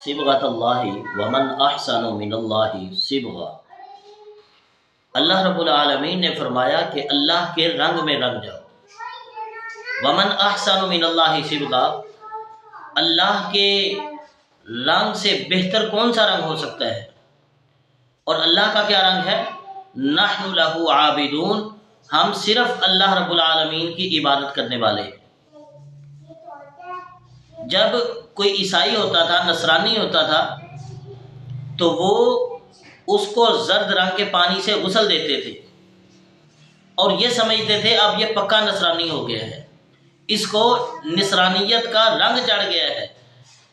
صبغۃ اللہ ومن احسن من اللہ صبغہ۔ اللہ رب العالمین نے فرمایا کہ اللہ کے رنگ میں رنگ جاؤ۔ ومن احسن من اللہ صبغہ، اللہ کے رنگ سے بہتر کون سا رنگ ہو سکتا ہے؟ اور اللہ کا کیا رنگ ہے؟ نحن لہ عابدون، ہم صرف اللہ رب العالمین کی عبادت کرنے والے ہیں۔ جب کوئی عیسائی ہوتا تھا، نصرانی ہوتا تھا، تو وہ اس کو زرد رنگ کے پانی سے غسل دیتے تھے اور یہ سمجھتے تھے اب یہ پکا نصرانی ہو گیا ہے، اس کو نصرانیت کا رنگ چڑھ گیا ہے۔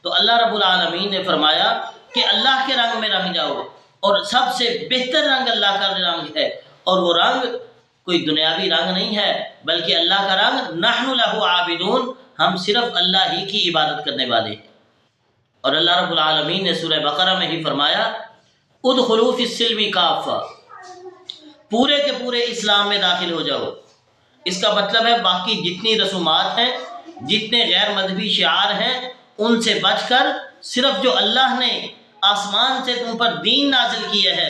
تو اللہ رب العالمین نے فرمایا کہ اللہ کے رنگ میں رنگ جاؤ، اور سب سے بہتر رنگ اللہ کا رنگ ہے، اور وہ رنگ کوئی دنیاوی رنگ نہیں ہے بلکہ اللہ کا رنگ نحن لہ عابدون، ہم صرف اللہ ہی کی عبادت کرنے والے ہیں۔ اور اللہ رب العالمین نے سورہ بقرہ میں ہی فرمایا ادخلوا فی السلم کافہ، پورے کے پورے اسلام میں داخل ہو جاؤ۔ اس کا مطلب ہے باقی جتنی رسومات ہیں، جتنے غیر مذہبی شعار ہیں، ان سے بچ کر صرف جو اللہ نے آسمان سے تم پر دین نازل کیا ہے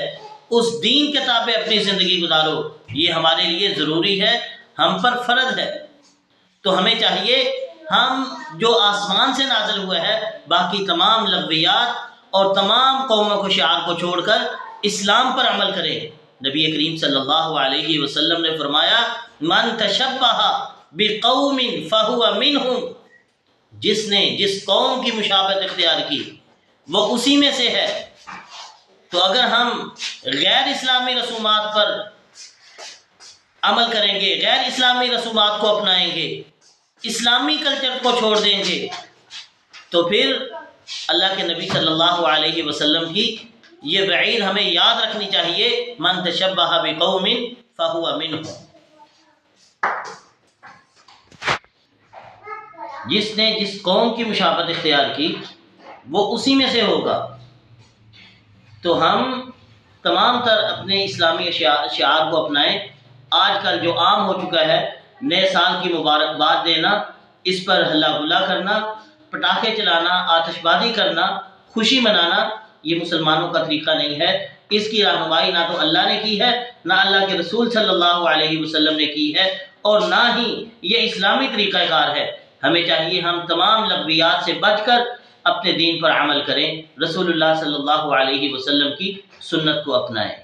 اس دین کے تابع اپنی زندگی گزارو۔ یہ ہمارے لیے ضروری ہے، ہم پر فرض ہے۔ تو ہمیں چاہیے ہم جو آسمان سے نازل ہوا ہے باقی تمام لغویات اور تمام قوموں کو شعار کو چھوڑ کر اسلام پر عمل کریں۔ نبی کریم صلی اللہ علیہ وسلم نے فرمایا من تشبہ بقوم فہو منہم، جس نے جس قوم کی مشابہت اختیار کی وہ اسی میں سے ہے۔ تو اگر ہم غیر اسلامی رسومات پر عمل کریں گے، غیر اسلامی رسومات کو اپنائیں گے، اسلامی کلچر کو چھوڑ دیں گے، تو پھر اللہ کے نبی صلی اللہ علیہ وسلم کی یہ وعید ہمیں یاد رکھنی چاہیے، من تشبہ بقوم فہو منہم، جس نے جس قوم کی مشابہت اختیار کی وہ اسی میں سے ہوگا۔ تو ہم تمام تر اپنے اسلامی شعار کو اپنائیں۔ آج کل جو عام ہو چکا ہے نئے سال کی مبارکباد دینا، اس پر ہلا گلا کرنا، پٹاخے چلانا، آتش بازی کرنا، خوشی منانا، یہ مسلمانوں کا طریقہ نہیں ہے۔ اس کی رہنمائی نہ تو اللہ نے کی ہے، نہ اللہ کے رسول صلی اللہ علیہ وسلم نے کی ہے، اور نہ ہی یہ اسلامی طریقہ کار ہے۔ ہمیں چاہیے ہم تمام لغویات سے بچ کر اپنے دین پر عمل کریں، رسول اللہ صلی اللہ علیہ وسلم کی سنت کو اپنائیں۔